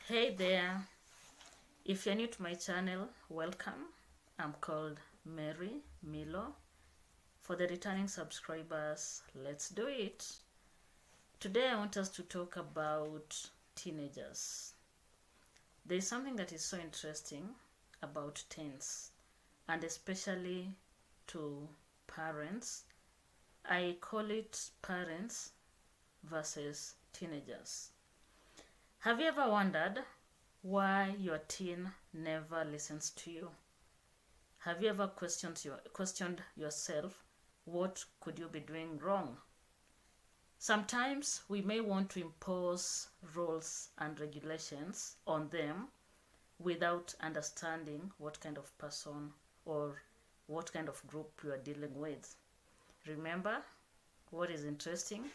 Hey there, if you're new to my channel, welcome. I'm called Mary Milo. For the returning subscribers, let's do it. Today I want us to talk about teenagers. There's something that is so interesting about teens, and especially to parents. I call it parents versus teenagers. Have you ever wondered why your teen never listens to you? Have you ever questioned yourself, what could you be doing wrong? Sometimes we may want to impose rules and regulations on them without understanding what kind of person or what kind of group you are dealing with. Remember, what is interesting?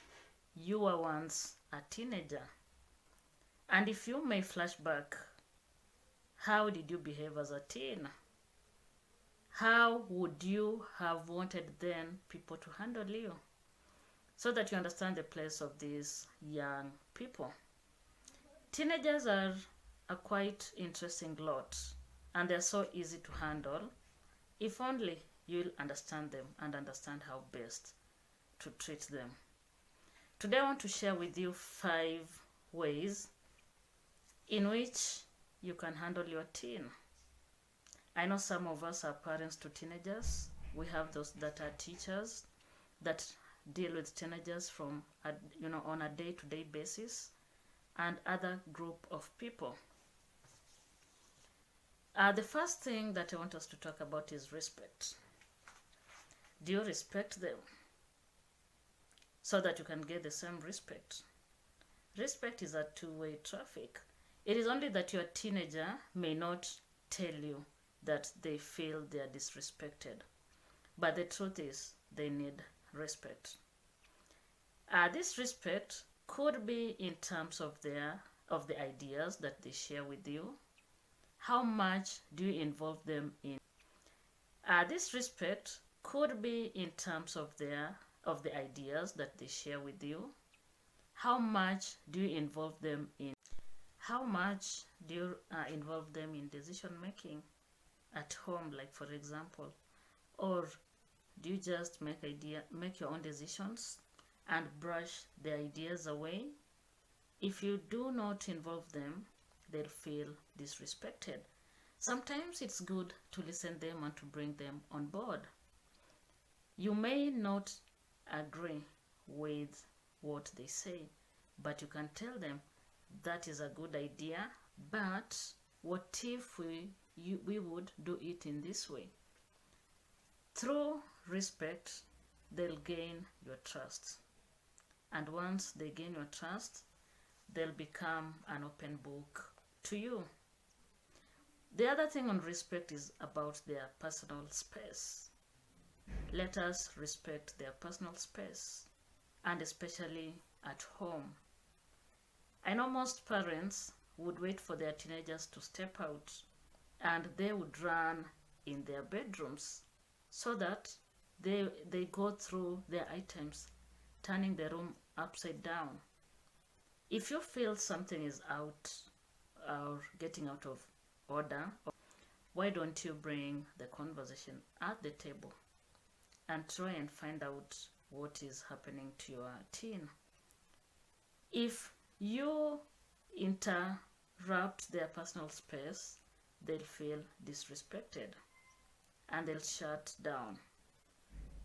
You were once a teenager. And if you may flash back, how did you behave as a teen? How would you have wanted then people to handle you? So that you understand the place of these young people. Teenagers are a quite interesting lot, and they're so easy to handle if only you'll understand them and understand how best to treat them. Today I want to share with you 5 ways in which you can handle your teen. I know some of us are parents to teenagers. We have those that are teachers that deal with teenagers from on a day-to-day basis, and other group of people. The first thing that I want us to talk about is respect. Do you respect them so that you can get the same respect? Respect is a two-way traffic. It is only that your teenager may not tell you that they feel they are disrespected. But the truth is, they need respect. This respect could be in terms of the ideas that they share with you. How much do you involve them in? This respect could be in terms of the ideas that they share with you. How much do you involve them in? How much do you involve them in decision making at home, like for example? Or do you just make your own decisions and brush the ideas away? If you do not involve them, they'll feel disrespected. Sometimes it's good to listen them and to bring them on board. You may not agree with what they say, but you can tell them that is a good idea, but what if we would do it in this way? Through respect, they'll gain your trust. And once they gain your trust, they'll become an open book to you. The other thing on respect is about their personal space. Let us respect their personal space, and especially at home. I know most parents would wait for their teenagers to step out, and they would run in their bedrooms so that they go through their items, turning the room upside down. If you feel something is out or getting out of order, why don't you bring the conversation at the table and try and find out what is happening to your teen? If you interrupt their personal space, they'll feel disrespected and they'll shut down.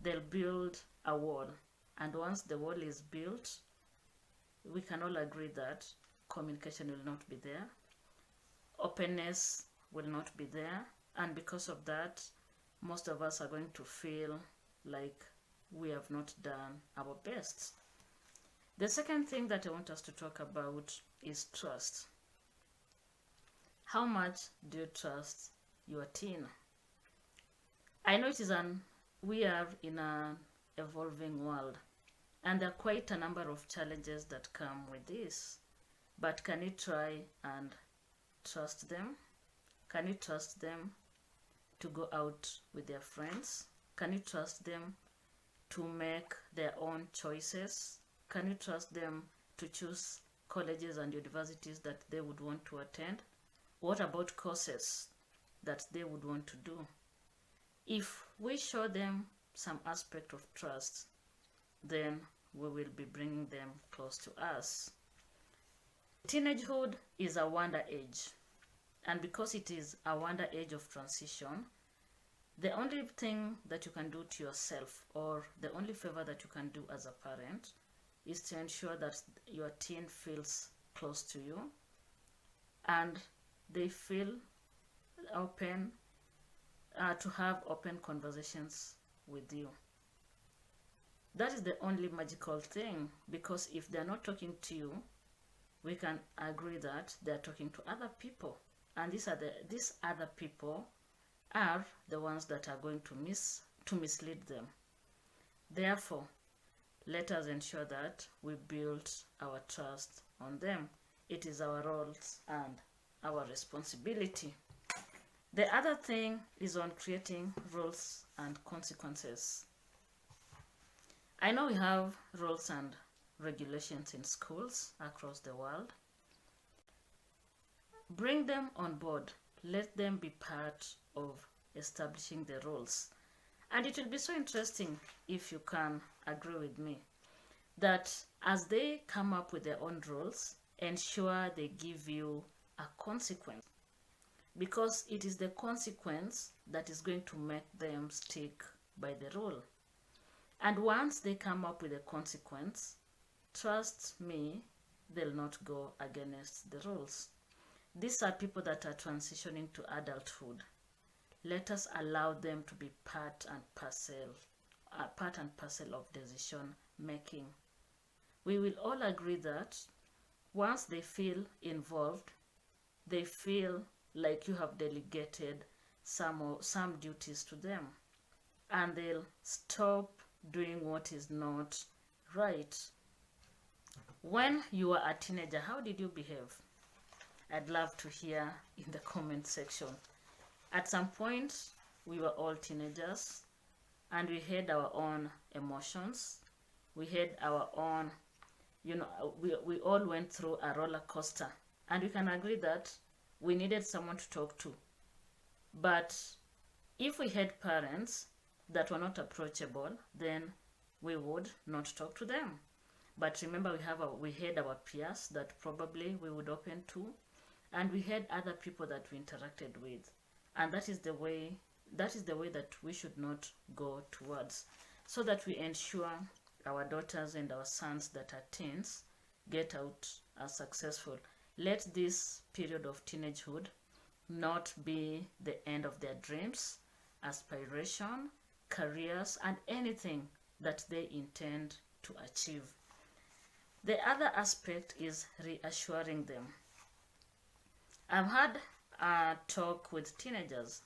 They'll build a wall, and once the wall is built, we can all agree that communication will not be there, openness will not be there, and because of that, most of us are going to feel like we have not done our best. The second thing that I want us to talk about is trust. How much do you trust your teen? I know we are in an evolving world, and there are quite a number of challenges that come with this. But can you try and trust them? Can you trust them to go out with their friends? Can you trust them to make their own choices? Can you trust them to choose colleges and universities that they would want to attend? What about courses that they would want to do? If we show them some aspect of trust, then we will be bringing them close to us. Teenagehood is a wonder age, and because it is a wonder age of transition, the only thing that you can do to yourself, or the only favor that you can do as a parent, is to ensure that your teen feels close to you and they feel open to have open conversations with you. That is the only magical thing, because if they're not talking to you, we can agree that they're talking to other people, and these other people are the ones that are going to mislead them. Therefore, let us ensure that we build our trust on them. It is our roles and our responsibility. The other thing is on creating rules and consequences. I know we have rules and regulations in schools across the world. Bring them on board. Let them be part of establishing the rules. And it will be so interesting if you can agree with me that as they come up with their own rules, ensure they give you a consequence, because it is the consequence that is going to make them stick by the rule. And once they come up with a consequence, trust me, they'll not go against the rules. These are people that are transitioning to adulthood. Let us allow them to be part and parcel of decision making. We will all agree that once they feel involved, they feel like you have delegated some duties to them, and they'll stop doing what is not right. When you were a teenager, how did you behave? I'd love to hear in the comment section. At some point, we were all teenagers, and we had our own emotions. We had our own, we all went through a roller coaster, and we can agree that we needed someone to talk to. But if we had parents that were not approachable, then we would not talk to them. But remember, we had our peers that probably we would open to, and we had other people that we interacted with. And that is the way that we should not go towards, so that we ensure our daughters and our sons that are teens get out as successful. Let this period of teenagehood not be the end of their dreams, aspiration, careers, and anything that they intend to achieve. The other aspect is reassuring them. I've had a talk with teenagers,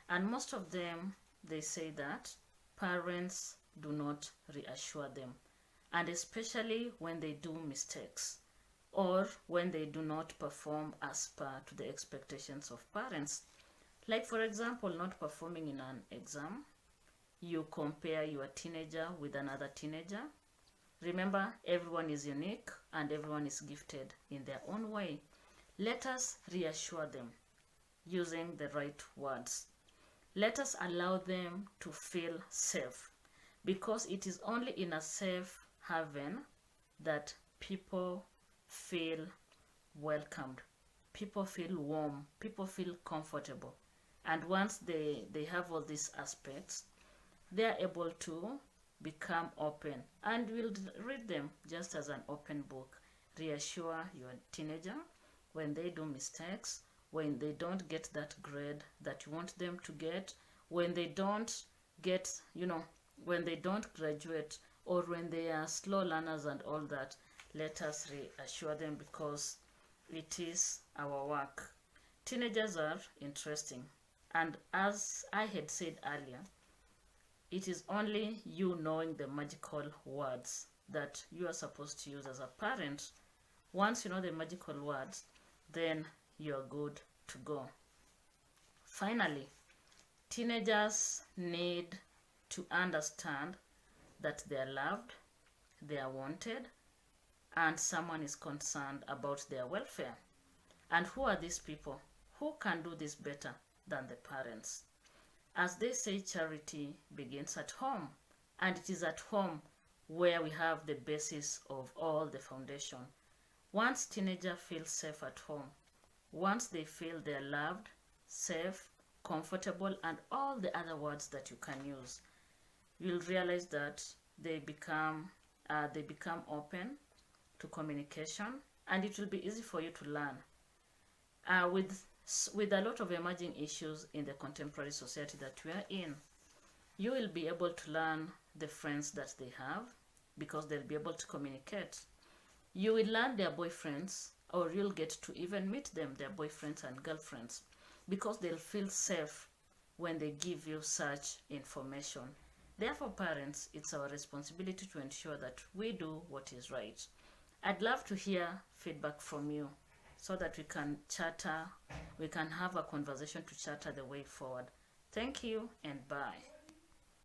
and most of them, they say that parents do not reassure them, and especially when they do mistakes or when they do not perform as per to the expectations of parents. Like, for example, not performing in an exam. You compare your teenager with another teenager. Remember, everyone is unique and everyone is gifted in their own way. Let us reassure them using the right words. Let us allow them to feel safe, because it is only in a safe haven that people feel welcomed, people feel warm, people feel comfortable. And once they have all these aspects, they are able to become open, and we'll read them just as an open book. Reassure your teenager when they do mistakes, when they don't get that grade that you want them to get, when they don't get, when they don't graduate, or when they are slow learners and all that. Let us reassure them, because it is our work. Teenagers are interesting, and as I had said earlier, it is only you knowing the magical words that you are supposed to use as a parent. Once you know the magical words, then you're good to go. Finally, teenagers need to understand that they are loved, they are wanted, and someone is concerned about their welfare. And who are these people? Who can do this better than the parents? As they say, charity begins at home, and it is at home where we have the basis of all the foundation. Once teenagers feel safe at home, once they feel they're loved, safe, comfortable, and all the other words that you can use, you'll realize that they become open to communication, and it will be easy for you to learn. With a lot of emerging issues in the contemporary society that we are in, you will be able to learn the friends that they have because they'll be able to communicate. You will learn their boyfriends, or you'll get to even meet them, their boyfriends and girlfriends, because they'll feel safe when they give you such information. Therefore, parents, it's our responsibility to ensure that we do what is right. I'd love to hear feedback from you so that we can chatter, we can have a conversation to chatter the way forward. Thank you and bye.